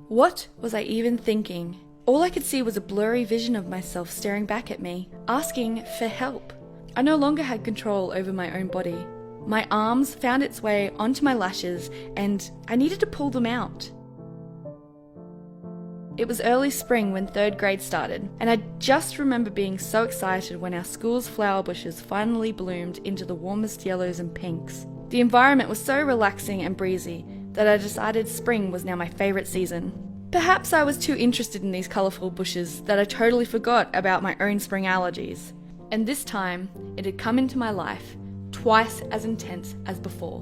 What was I even thinking? All I could see was a blurry vision of myself staring back at me, asking for help. I no longer had control over my own body. My arms found its way onto my lashes and I needed to pull them out. It was early spring when 3rd grade started, and I just remember being so excited when our school's flower bushes finally bloomed into the warmest yellows and pinks. The environment was so relaxing and breezy that I decided spring was now my favourite season. Perhaps I was too interested in these colourful bushes that I totally forgot about my own spring allergies. And this time, it had come into my life, twice as intense as before.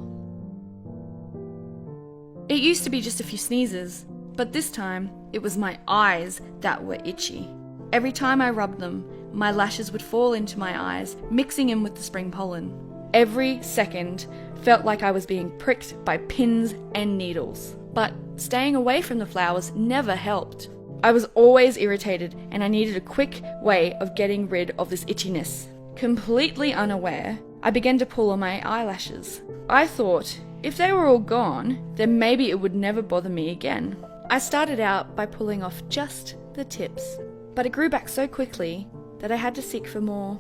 It used to be just a few sneezes, but this time, it was my eyes that were itchy. Every time I rubbed them, my lashes would fall into my eyes, mixing in with the spring pollen. Every second felt like I was being pricked by pins and needles. But staying away from the flowers never helped. I was always irritated and I needed a quick way of getting rid of this itchiness. Completely unaware, I began to pull on my eyelashes. I thought, if they were all gone, then maybe it would never bother me again. I started out by pulling off just the tips, but it grew back so quickly that I had to seek for more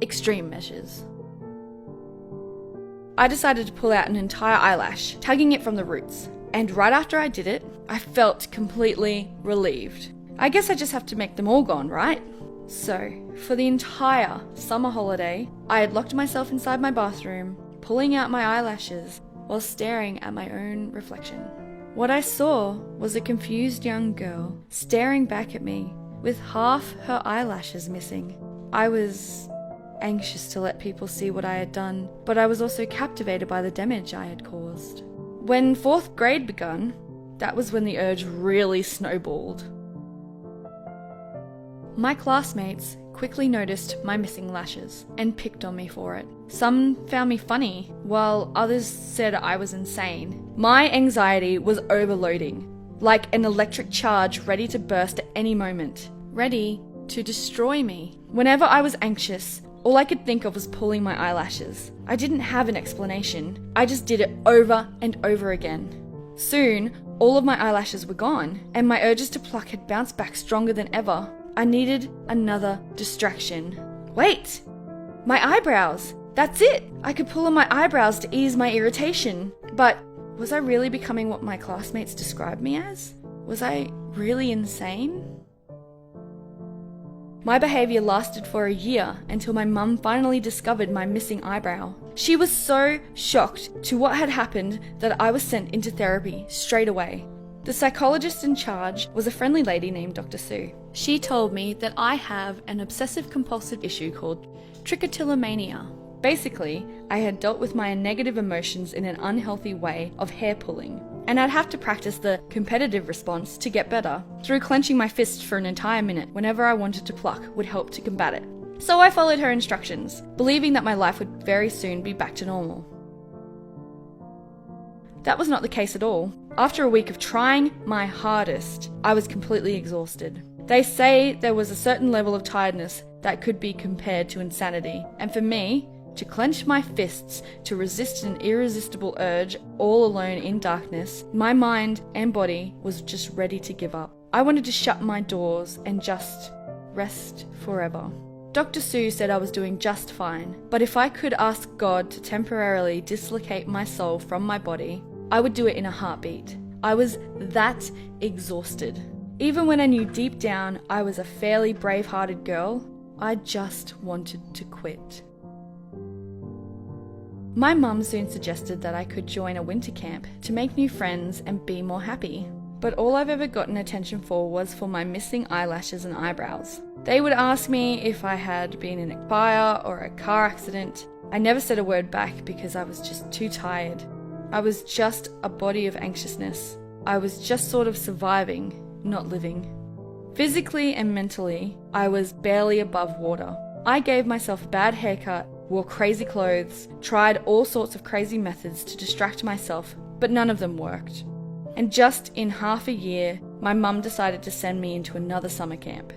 extreme measures. I decided to pull out an entire eyelash, tugging it from the roots, and right after I did it, I felt completely relieved. I guess I just have to make them all gone, right? So, for the entire summer holiday, I had locked myself inside my bathroom, pulling out my eyelashes while staring at my own reflection. What I saw was a confused young girl staring back at me with half her eyelashes missing. I was anxious to let people see what I had done, but I was also captivated by the damage I had caused. When 4th grade begun, that was when the urge really snowballed. My classmates quickly noticed my missing lashes and picked on me for it. Some found me funny, while others said I was insane. My anxiety was overloading, like an electric charge ready to burst at any moment, ready to destroy me. Whenever I was anxious, all I could think of was pulling my eyelashes. I didn't have an explanation. I just did it over and over again. Soon, all of my eyelashes were gone, and my urges to pluck had bounced back stronger than ever. I needed another distraction. Wait! My eyebrows! That's it! I could pull on my eyebrows to ease my irritation. But was I really becoming what my classmates described me as? Was I really insane? My behaviour lasted for a year until my mum finally discovered my missing eyebrow. She was so shocked to what had happened that I was sent into therapy straight away. The psychologist in charge was a friendly lady named Dr. Sue. She told me that I have an obsessive-compulsive issue called Trichotillomania. Basically, I had dealt with my negative emotions in an unhealthy way of hair pulling, and I'd have to practice the competitive response to get better, through clenching my fist for an entire minute whenever I wanted to pluck would help to combat it. So I followed her instructions, believing that my life would very soon be back to normal. That was not the case at all. After a week of trying my hardest, I was completely exhausted. They say there was a certain level of tiredness that could be compared to insanity, and for me, to clench my fists to resist an irresistible urge all alone in darkness, my mind and body was just ready to give up. I wanted to shut my doors and just rest forever. Dr. Sue said I was doing just fine, but if I could ask God to temporarily dislocate my soul from my body, I would do it in a heartbeat. I was that exhausted. Even when I knew deep down I was a fairly brave-hearted girl, I just wanted to quit. My mum soon suggested that I could join a winter camp to make new friends and be more happy. But all I've ever gotten attention for was for my missing eyelashes and eyebrows. They would ask me if I had been in a fire or a car accident. I never said a word back because I was just too tired. I was just a body of anxiousness. I was just sort of surviving, not living. Physically and mentally, I was barely above water. I gave myself a bad haircut, wore crazy clothes, tried all sorts of crazy methods to distract myself, but none of them worked. And just in half a year, my mum decided to send me into another summer camp.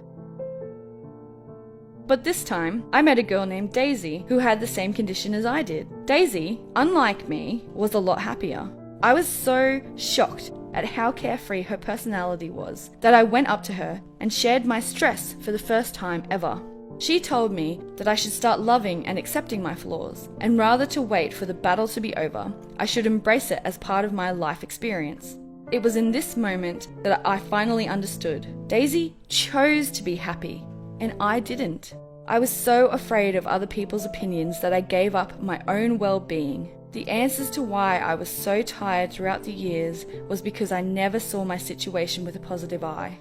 But this time, I met a girl named Daisy who had the same condition as I did. Daisy, unlike me, was a lot happier. I was so shocked at how carefree her personality was that I went up to her and shared my stress for the first time ever. She told me that I should start loving and accepting my flaws, and rather to wait for the battle to be over, I should embrace it as part of my life experience. It was in this moment that I finally understood. Daisy chose to be happy, and I didn't. I was so afraid of other people's opinions that I gave up my own well-being. The answers to why I was so tired throughout the years was because I never saw my situation with a positive eye.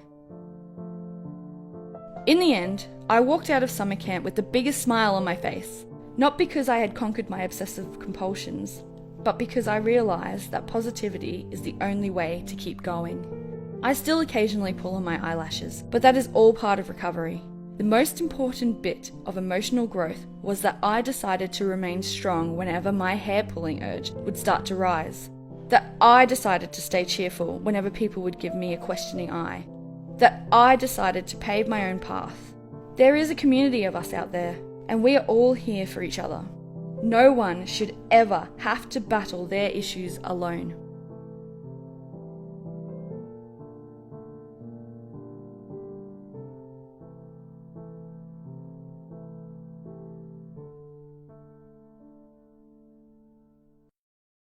In the end, I walked out of summer camp with the biggest smile on my face, not because I had conquered my obsessive compulsions, but because I realised that positivity is the only way to keep going. I still occasionally pull on my eyelashes, but that is all part of recovery. The most important bit of emotional growth was that I decided to remain strong whenever my hair-pulling urge would start to rise. That I decided to stay cheerful whenever people would give me a questioning eye. That I decided to pave my own path. There is a community of us out there, and we are all here for each other. No one should ever have to battle their issues alone.